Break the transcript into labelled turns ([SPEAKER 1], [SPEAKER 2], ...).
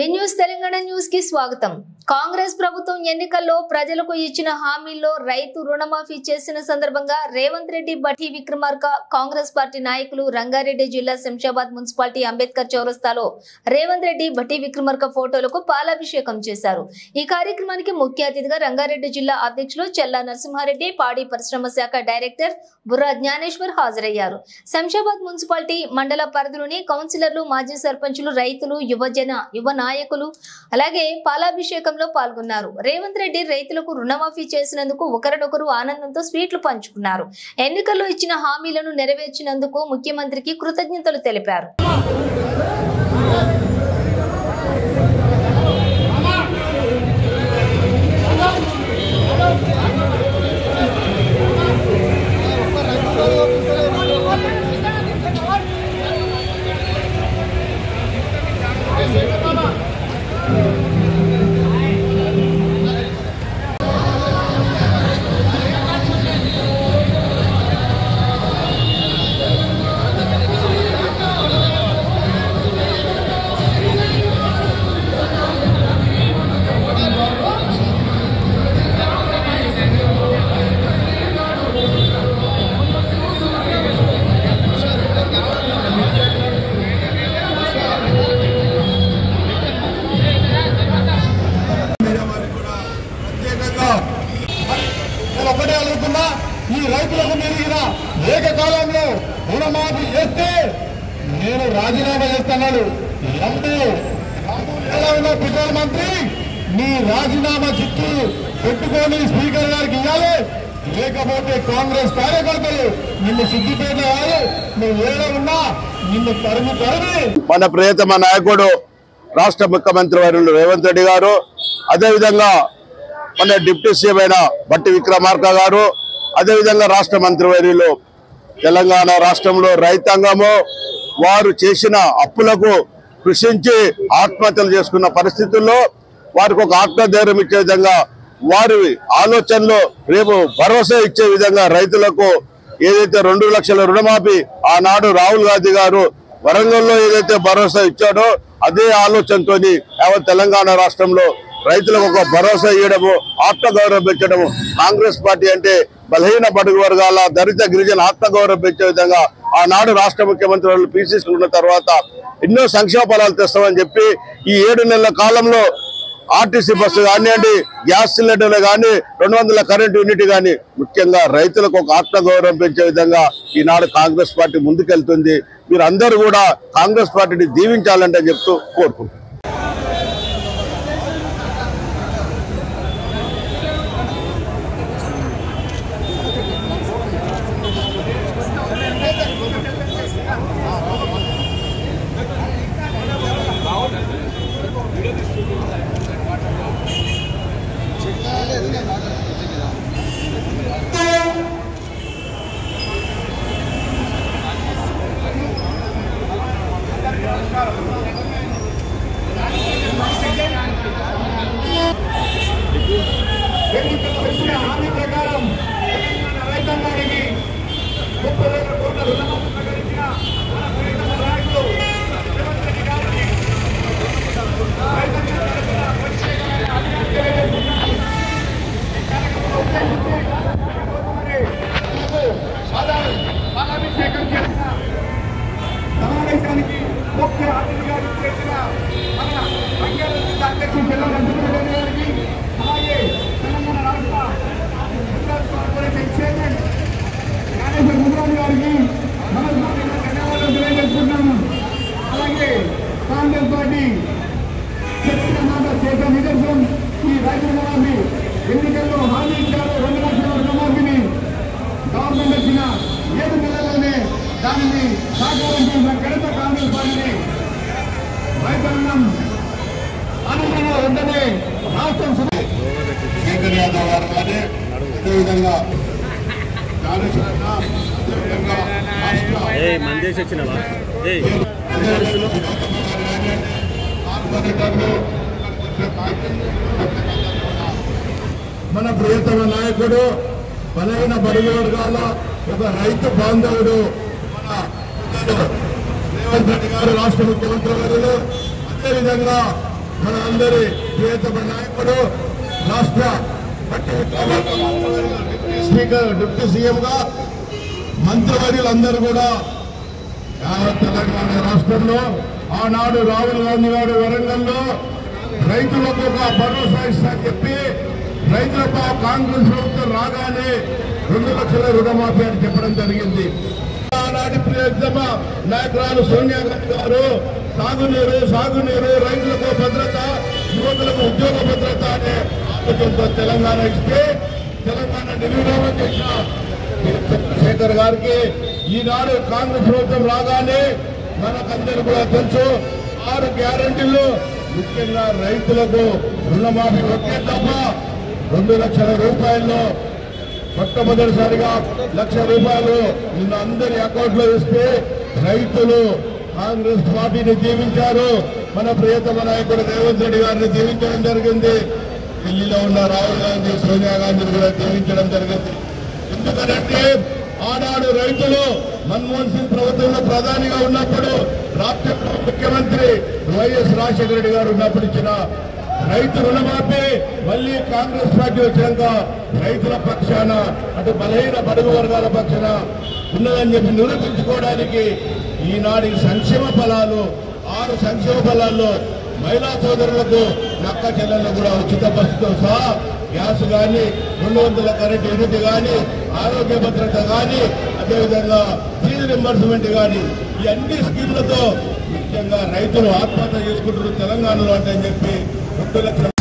[SPEAKER 1] News Telangana news కి స్వాగతం। కాంగ్రెస్ ప్రభుత్వం ఎన్నికల్లో ప్రజలకు ఇచ్చిన హామీల్లో రైతు రుణమాఫీ చేసిన సందర్భంగా రేవంత్ రెడ్డి బట్టి విక్రమార్క కాంగ్రెస్ పార్టీ నాయకులు రంగారెడ్డి జిల్లా శంషాబాద్ మున్సిపాలిటీ అంబేద్కర్ చౌరస్తాలో రేవంత్ రెడ్డి బట్టి విక్రమార్క ఫోటోలకు పాలాభిషేకం చేశారు। ఈ కార్యక్రమానికి ముఖ్య అతిథిగా రంగారెడ్డి జిల్లా అధ్యక్షులు చెల్లా నరసింహారెడ్డి, పాడి పరిశ్రమ శాఖ డైరెక్టర్ బుర్రా జ్ఞానేశ్వర్ హాజరయ్యారు। శంషాబాద్ మున్సిపాలిటీ మండల పరిధిలోని కౌన్సిలర్లు, మాజీ సర్పంచులు, రైతులు, యువ నాయకులు అలాగే పాలాభిషేకంలో పాల్గొన్నారు। రేవంత్ రెడ్డి రైతులకు రుణమాఫీ చేసినందుకు ఒకరినొకరు ఆనందంతో స్వీట్లు పంచుకున్నారు। ఎన్నికల్లో ఇచ్చిన హామీలను నెరవేర్చినందుకు ముఖ్యమంత్రికి కృతజ్ఞతలు తెలిపారు।
[SPEAKER 2] ఈ రైతులకు నేను ఏకకాలంలో రుణమాఫీ చేస్తే నేను రాజీనామా చేస్తున్నాను। పెట్రోల్ మంత్రి నీ రాజీనామా చిత్తు పెట్టుకొని స్పీకర్ గారికి ఇవ్వాలి, లేకపోతే కాంగ్రెస్ కార్యకర్తలు నిన్ను సిద్దిపేట కాదు నువ్వు ఏడ ఉన్నా నిన్ను తరిమి
[SPEAKER 3] మన ప్రియతమ నాయకుడు రాష్ట్ర ముఖ్యమంత్రి వర్యులు రేవంత్ రెడ్డి గారు, అదేవిధంగా మన డిప్యూటీ సీఎం అయిన బట్టి విక్రమార్క గారు, అదేవిధంగా రాష్ట్ర మంత్రివర్యులు తెలంగాణ రాష్ట్రంలో రైతాంగము వారు చేసిన అప్పులకు కృషించి ఆత్మహత్యలు చేసుకున్న పరిస్థితుల్లో వారికి ఒక ఆత్మధైర్యం ఇచ్చే విధంగా వారి ఆలోచనలో రేపు భరోసా ఇచ్చే విధంగా రైతులకు ఏదైతే 2 లక్షల రుణమాఫీ ఆనాడు రాహుల్ గాంధీ గారు వరంగల్లో ఏదైతే భరోసా ఇచ్చాడో అదే ఆలోచనతో యావత్ తెలంగాణ రాష్ట్రంలో రైతులకు ఒక భరోసా ఇవ్వడము, ఆత్మగౌరవం పెంచడము, కాంగ్రెస్ పార్టీ అంటే బలహీన బడుగు వర్గాల దళిత గిరిజన ఆత్మగౌరవం పెంచే విధంగా ఆనాడు రాష్ట్ర ముఖ్యమంత్రి పీసీసీ ఉన్న తర్వాత ఎన్నో సంక్షేమ ఫలాలు తెస్తామని చెప్పి ఈ 7 నెలల కాలంలో ఆర్టీసీ బస్సు కానివ్వండి, గ్యాస్ సిలిండర్లు కానీ, 200 కరెంటు యూనిట్ కానీ, ముఖ్యంగా రైతులకు ఒక ఆత్మగౌరవం పెంచే విధంగా ఈనాడు కాంగ్రెస్ పార్టీ ముందుకెళ్తుంది। మీరు అందరూ కూడా కాంగ్రెస్ పార్టీని దీవించాలంటే చెప్తూ కోరుకుంటున్నాను।
[SPEAKER 2] హామీ ప్రకారం రైతాంగానికి 30,000 కోట్ల రుణమాఫీ ప్రకటించిన మన ప్రియతమ నాయకుడు రేవంత్ రెడ్డి గారికి రైతాంగ తరఫున ప్రత్యేకమైన అభినందనలు తెలియజేస్తున్నాను। ఈ కార్యక్రమంలో పాలాభిషేకం చేసిన సమావేశానికి ముఖ్య అతిథిగా చేసిన మన రంగారెడ్డి జిల్లా అధ్యక్షుడు చెల్లా నరసింహారెడ్డి గారికి, అలాగే తెలంగాణ రాష్ట్ర కార్పొరేషన్ చైర్మన్ జ్ఞానేశ్వర్ బుర్రా గారికి ధన్యవాదాలు తెలియజేస్తున్నాము। అలాగే కాంగ్రెస్ పార్టీ చెప్పిన మాట చేసే నిదర్శనం ఈ రైతు రుణమాఫీ ఎన్నికల్లో హామీ ఇచ్చారు। 2 లక్షల రుణమాఫీని గవర్నమెంట్ వచ్చిన 7 నెలల్లోనే దానిని సాకారం చేసిన ఘనత కాంగ్రెస్ పార్టీని రైతాంగం ఆనందంగా ఉంటనే రాష్ట్రం శేఖర్ యాదవ్ గారు కానీ, అదేవిధంగా మన ప్రియతమ నాయకుడు బలహీన బడుగు వర్గాల ఒక రైతు బాంధవుడు మన రేవంత్ రెడ్డి గారు రాష్ట్ర ముఖ్యమంత్రి గారు, అదేవిధంగా మన అందరి ప్రియతమ నాయకుడు రాష్ట్ర స్పీకర్ డిప్యూటీ సీఎం గా మంత్రివర్యులందరూ కూడా తెలంగాణ రాష్ట్రంలో ఆనాడు రాహుల్ గాంధీ గారు వరంగల్లో రైతులకు ఒక భరోసా ఇస్తా చెప్పి రైతులకు కాంగ్రెస్ ప్రభుత్వం రాగానే 2 లక్షల రుణమాఫీ అని చెప్పడం జరిగింది. ఆనాటి ప్రియతమ నాయకురాలు సోనియా గాంధీ గారు సాగునీరు రైతులకు భద్రత, యువకులకు ఉద్యోగ భద్రత అనే ఆలోచనతో తెలంగాణ ఇస్తే తెలంగాణ నిర్విరామం చేసిన చంద్రశేఖర్ గారికి ఈనాడు కాంగ్రెస్ ప్రభుత్వం రాగానే మనకందరూ కూడా తెలుసు 6 గ్యారంటీలు, ముఖ్యంగా రైతులకు రుణమాఫీ ఒకే తప్ప 2 లక్షల రూపాయల్లో మొట్టమొదటిసారిగా 1 లక్ష రూపాయలు నిన్న అందరి అకౌంట్ లో ఇస్తే రైతులు కాంగ్రెస్ పార్టీని దీవించారు. మన ప్రియతమ నాయకుడు రేవంత్ రెడ్డి గారిని దీవించడం జరిగింది. ఢిల్లీలో ఉన్న రాహుల్ గాంధీ, సోనియా గాంధీని కూడా దీవించడం జరిగింది. ఎందుకంటే ఆనాడు రైతులు మన్మోహన్ సింగ్ ప్రభుత్వంలో ప్రధానిగా ఉన్నప్పుడు రాష్ట్ర ముఖ్యమంత్రి వైఎస్ రాజశేఖర రెడ్డి గారు ఉన్నప్పుడు ఇచ్చిన రైతు రుణమాఫీ మళ్లీ కాంగ్రెస్ పార్టీ వచ్చినాక రైతుల పక్షాన, అటు బలహీన బడుగు వర్గాల పక్షాన ఉన్నదని చెప్పి నిరూపించుకోవడానికి ఈనాటి సంక్షేమ ఫలాలు 6 సంక్షేమ ఫలాల్లో మహిళా సోదరులకు నక్క చెల్లెళ్ళు కూడా ఉచిత బస్సుతో సహా గ్యాస్ కానీ 200 కరెంటు యూనిట్ కానీ ఆరోగ్య భద్రత కానీ అదేవిధంగా ఫీజు రింబర్స్మెంట్ కానీ ఈ అన్ని స్కీమ్లతో ముఖ్యంగా రైతులు ఆత్మహత్య చేసుకుంటున్నారు తెలంగాణలో అంటే అని చెప్పి 2 లక్షల